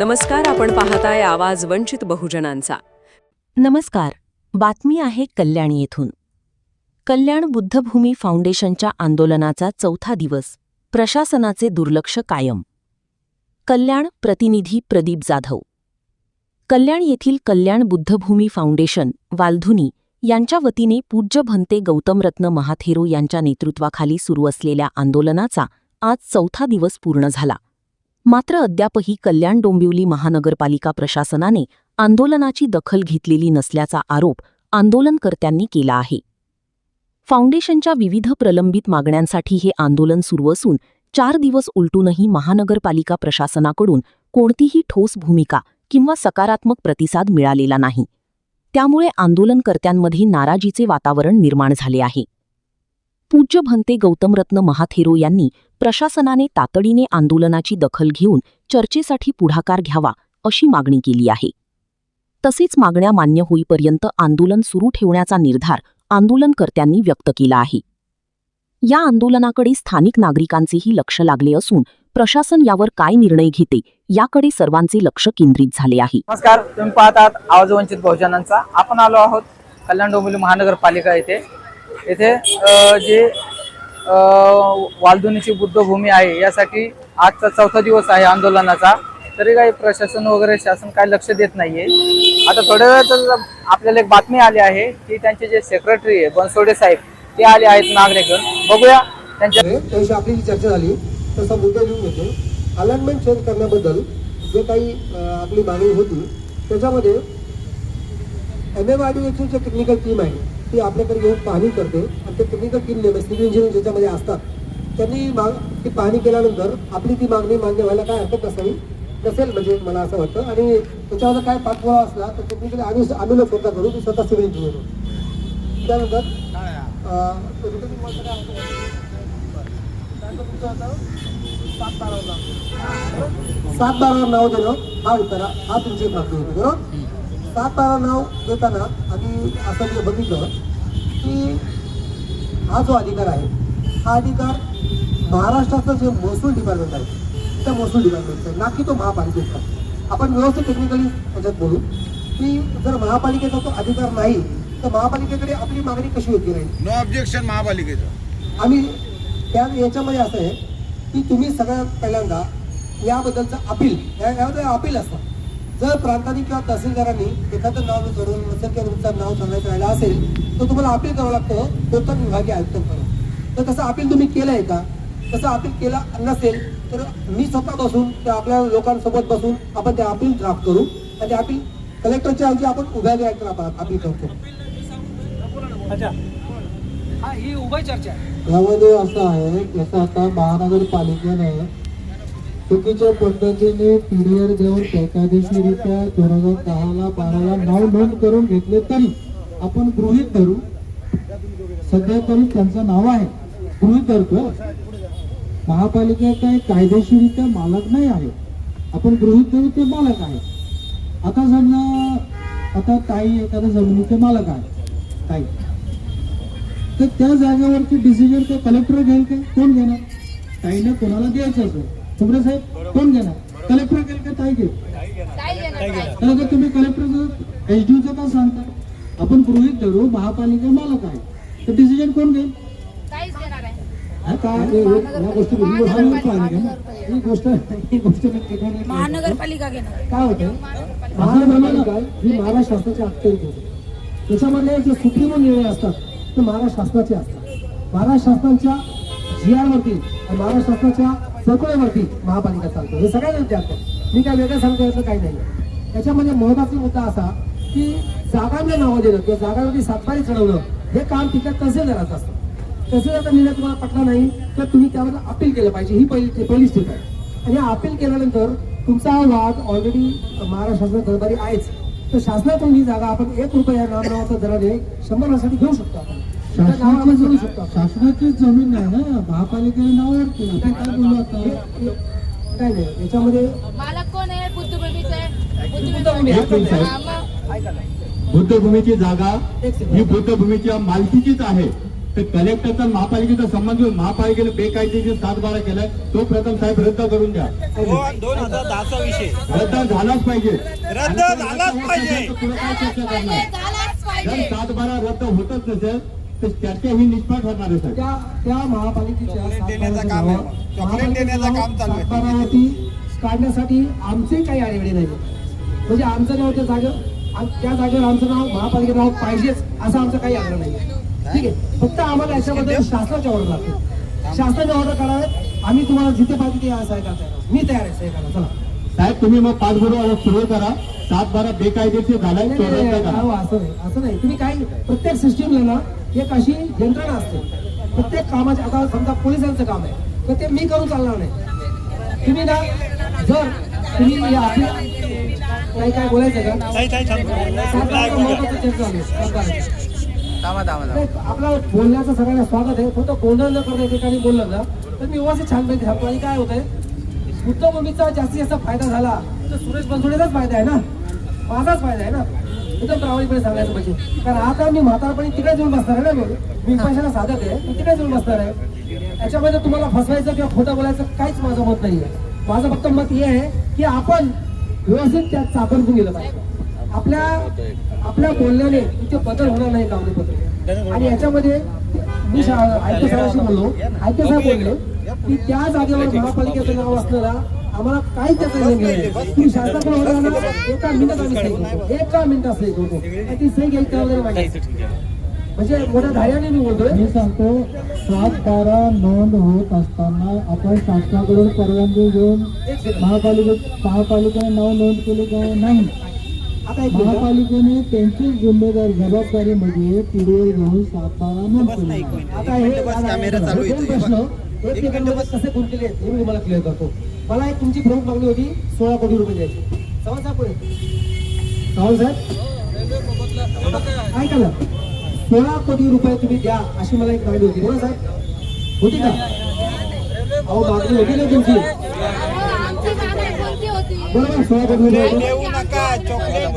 नमस्कार, आपण पाहताय आवाज वंचित बहुजनांचा. नमस्कार. बातमी आहे कल्याण येथून. कल्याण बुद्धभूमी फाउंडेशनच्या आंदोलनाचा 4था दिवस. प्रशासनाचे दुर्लक्ष कायम. कल्याण. प्रतिनिधी प्रदीप जाधव. कल्याण येथील कल्याण बुद्धभूमी फाउंडेशन वालधुनी यांच्या वतीने पूज्य भंते गौतमरत्न महाथेरो यांच्या नेतृत्वाखाली सुरू असलेल्या आंदोलनाचा आज 4था दिवस पूर्ण झाला. मात्र अद्यापही कल्याण डोंबिवली महानगरपालिका प्रशासनाने आंदोलनाची दखल घेतलेली नसल्याचा आरोप आंदोलनकर्त्यांनी केला आहे. फाउंडेशनच्या विविध प्रलंबित मागण्यांसाठी हे आंदोलन सुरू असून 4 दिवस उलटूनही महानगरपालिका प्रशासनाकडून कोणतीही ठोस भूमिका किंवा सकारात्मक प्रतिसाद मिळालेला नाही. त्यामुळे आंदोलनकर्त्यांमध्ये नाराजीचे वातावरण निर्माण झाले आहे. पूज्य भंते गौतमरत्न महाथेरो यांनी प्रशासनाने तातडीने आंदोलनाची दखल घेऊन चर्चेसाठी पुढाकार घ्यावा अशी मागणी केली आहे. तसेच मागण्या मान्य होईपर्यंत आंदोलन सुरू ठेवण्याचा निर्धार आंदोलनकर्त्यांनी व्यक्त केला आहे. या आंदोलनाकडे स्थानिक नागरिकांचेही लक्ष लागले असून प्रशासन यावर काय निर्णय घेते याकडे सर्वांचे लक्ष केंद्रित झाले आहे. नमस्कार, तुम्ही पाहतात आवाज वंचित बहुजनांचा. आपण आलो आहोत कल्याण डोंबिवली महानगरपालिका येथे जे वालधुनीची बुद्धभूमी आहे यासाठी आजचा 4था दिवस आहे आंदोलनाचा. तरी काही प्रशासन वगैरे शासन काय लक्ष देत नाहीये. आता थोड्या वेळात आपल्याला एक बातमी आली आहे की त्यांचे जे सेक्रेटरी आहे बनसोडे साहेब ते आले आहेत मागण्या घेऊन. बघूया त्यांच्या आपली जी चर्चा झाली तसा मुद्दा घेऊन घेतो. अलाइनमेंट चेंज करण्याबद्दल जे काही आपली मागणी होती त्याच्यामध्ये MMRDAची जी टेक्निकल टीम आहे ती आपल्याकडे येऊन पाहणी करते आणि ते टेक्निकल टीम सिव्हिल इंजिनियर ज्याच्यामध्ये असतात त्यांनी ती पाहणी केल्यानंतर आपली ती मागणी मान्य व्हायला काय हरकत नसेल म्हणजे मला असं वाटतं. आणि त्याच्यावर काय पाठपुरावा असला तर टेक्निकली आम्ही स्वतः करू, मी स्वतः सिव्हिल इंजिनियर. त्यानंतर 7/12 नाव देणं हा उत्तरा हा तुमची मागणी होती बरोबर. 7/12 नाव देताना आम्ही असं बघितलं की हा जो अधिकार आहे हा अधिकार महाराष्ट्राचं जे महसूल डिपार्टमेंट आहे त्या महसूल डिपार्टमेंटचा ना की तो महापालिकेचा. आपण व्यवस्थित टेक्निकली त्याच्यात बोलू की जर महापालिकेचा तो अधिकार नाही तर महापालिकेकडे आपली मागणी कशी होती राहील. नो ऑब्जेक्शन महापालिकेचं. आम्ही याच्यामध्ये असं आहे की तुम्ही सगळ्यात पहिल्यांदा याबद्दलचं यामध्ये अपील असतं. जर प्रांतांनी किंवा तहसीलदारांनी एखादं नाव करून नसेल किंवा तुमचं नाव सांगायचं राहिलं असेल तर तुम्हाला अपील करावं लागतं कोणत्या विभागीय आयुक्तांकडून. तर तसं अपील तुम्ही केलं आहे का? तसं अपील केलं नसेल तर मी स्वतः बसून त्या आपल्या लोकांसोबत बसून आपण ते अपील ड्राफ्ट करू आणि ते अपील कलेक्टरच्या ऐवजी आपण विभागीय आयुक्तांना अपील करतो. यामध्ये असं आहे जसं आता महानगरपालिकेने चुकीच्या पद्धतीने पीडीआर देऊन बेकायदेशीरित्या 2010ला 12ला नाव नोंद करून घेतले तरी आपण गृहीत धरू. सध्या तरी त्यांचं नाव आहे गृहीत धरतो. महापालिका काही कायदेशीरित्या मालक नाही आहे, आपण गृहीत धरू ते मालक आहे. आता समजा आता ताई एखाद्या जमिनीचे मालक आहे ताई, तर त्या जागेवरची डिसिजन ते कलेक्टर घेईल का? कोण घेणार? ताईने कोणाला द्यायचं असेल सुब्रे साहेब कोण घेणार? कलेक्टर घेईल का ताई घेईल? तर तुम्ही कलेक्टर एसडीओचं का सांगता? आपण गृहीत धरू महापालिका मालक आहे तर डिसिजन कोण घेईल? महानगरपालिका काय होतं महानगरपालिका ही महाराष्ट्र शासनाची अखत्यारीत होते. त्याच्यामध्ये जे सुप्रीम निर्णय असतात ते महाराष्ट्र शासनाचे असतात. महाराष्ट्र शासनाच्या GR वरती महाराष्ट्र शासनाच्या सर्क्युलरवरती महापालिका चालतो. हे सगळ्यांना विचारतात. मी काय वेगळं सांगतो याचं काही नाही. त्याच्यामध्ये महत्वाचा मुद्दा असा की जागांना नावं देणं किंवा जागांवरती सातबारी चढवणं हे काम तिथल्या तहसीलदाराचं असतं. तहसीलदारचा निर्णय तुम्हाला पटला नाही तर तुम्ही त्यावर अपील केलं पाहिजे. ही पहिली स्टेप आहे. आणि अपील केल्यानंतर तुमचा वाद ऑलरेडी महाराष्ट्र शासनात दरबारी आहेच. तर शासनातून ही जागा आपण 1 रुपया नावाचा दराने 100 वर्षासाठी घेऊ शकतो. आपण जोडू शकतो. शासनाची जमीन आहे ना, महापालिकेने नावावर केलं. काय बोलू आता काय नाही याच्यामध्ये मालक कोण आहे? बुद्धभूमीची जागा ही बुद्धभूमीच्या मालकीचीच आहे. तर कलेक्टरचा महापालिकेचा संबंध घेऊन महापालिकेने बेकायदेशीर 7-12 केलाय तो प्रथम साहेब रद्द करून द्या. 2010चा विषय रद्द झालाच पाहिजे. रद्द झालाच पाहिजे. पुढे काय चर्चा करणार? झालाच जर पाहिजे. 7-12 रद्द होतच नसेल तर चर्चा ही निष्फळ ठरणार आहे साहेब. त्या महापालिकेच्या चॉकलेट देण्याचं काम आहे. चॉकलेट देण्याचं काम चालू आहे. सातबारावरती काढण्यासाठी आमचे काही आडेवेळे नाही. म्हणजे आमचं नाव त्या जागेवर त्या जागेवर आमचं नाव महापालिकेचं नाव पाहिजेच असं आमचं काही आग्रह नाही. ठीक आहे, फक्त आम्हाला याच्याबद्दल शासनाची ऑर्डर लागते. शासनाची ऑर्डर काढावे, आम्ही तुम्हाला जिथे पाहिजे ते सहाय्य करता येणार. मी तयार आहे सहाय्य करायला. चला साहेब तुम्ही मग 5 सुरू करा. 7-12 बेकायदेशीर झालाय तो रद्द करा. असं नाही. तुम्ही काही प्रत्येक सिस्टीमला ना एक अशी यंत्रणा असते. प्रत्येक कामाचे आता समजा पोलिसांचं काम आहे तर ते मी करून चालणार नाही. तुम्ही ना जर तुम्ही आपल्या काय बोलायचं का महत्वाचं चर्चा झाली सरकारची. आपला बोलण्याचं सगळ्यांना स्वागत आहे. फक्त गोंधळ न करता ठिकाणी बोललं ना तर मी व्यवस्थित छानपैकी सांगतो. आणि काय होतंय, बुद्धभूमीचा जास्तीत जास्त फायदा झाला तर सुरेश बनसोडेचाच फायदा आहे ना, माझाच फायदा आहे ना. एकदम प्रामाणिकपणे सांगायचं म्हणजे, कारण आता मी म्हातारपणी तिकडे जाऊन बसणार आहे ना. मी पैशाला साधक आहे, मी तिकडे जाऊन बसणार आहे. याच्यामध्ये तुम्हाला फसवायचं किंवा खोटं बोलायचं काहीच माझं मत नाही आहे. माझं फक्त मत हे आहे की आपण व्यवस्थित त्यात सापडून गेलं पाहिजे. आपल्या बोलण्याने इथे बदल होणार नाही कागदपत्र. आणि याच्यामध्ये मी आयुक्त साहेबांशी बोललो, आयुक्त साहेब बोलले की त्या जागेवर महापालिकेचं नाव असलं ना आम्हाला काहीच त्याचं घेणं नाही. तुम्ही शासनाकडे होणार ना एका मिनिटात आम्ही सही करतो, एका मिनिटात सही करतो. आणि ती सही घ्यायची जबाबदारी माझी. म्हणजे मोठ्या धैर्याने मी बोलतोय. मी सांगतो 7-12 नोंद होत असताना आपण शासनाकडून परवानगी घेऊन महापालिकेने नाव नोंद केले का नाही? आता एक मिनिट. महापालिकेने त्यांची जबाबदारीमध्ये पीडीओ घेऊन 7-12 नोंद केली. आता हे दोन प्रश्न एकमेकांमध्ये कसे गुंतलेले आहेत हे मी तुम्हाला क्लिअर करतो. मला एक तुमची प्रमुख मागणी होती 16 कोटी रुपये द्यायची. चव्हाण साहेब पुढे. चव्हाण साहेब ऐका ना, 16 कोटी रुपये तुम्ही द्या अशी मला एक मागणी होती. बरोबर साहेब, होती का? अहो मागणी होती ना तुमची. आमची मागणी कोणती होती? बरोबर, 16 कोटी रुपये देऊ नका चॉकलेट देऊ